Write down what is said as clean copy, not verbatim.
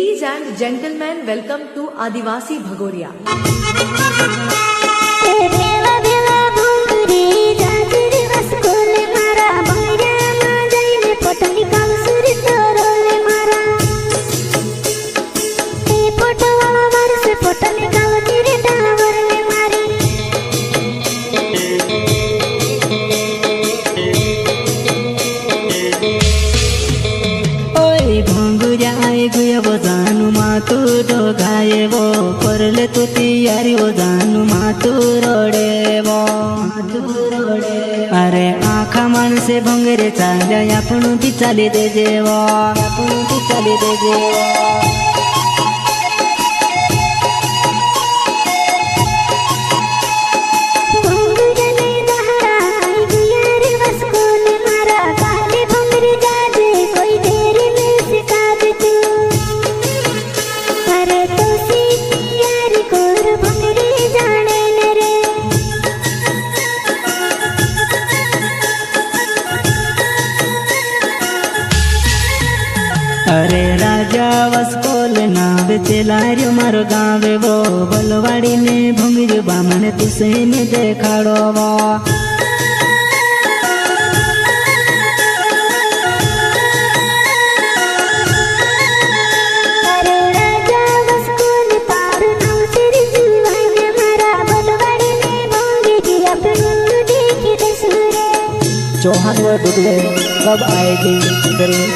Ladies and gentlemen, welcome to Adivasi Bhagoria. वो जानू मातू डोगाए वो परले तू तैयारी वो जानू मातू रोडे वो अरे आखा मन से भंगरे चाल्या आपण भी चाली दे जेवो अरे राजा वस्कोल नाव चेलार्यो मारो गावे वो बलवाड़ी ने भंगिर बामन तुसे ने देखाड़ो वो चौहान व डुडले कब आएगी?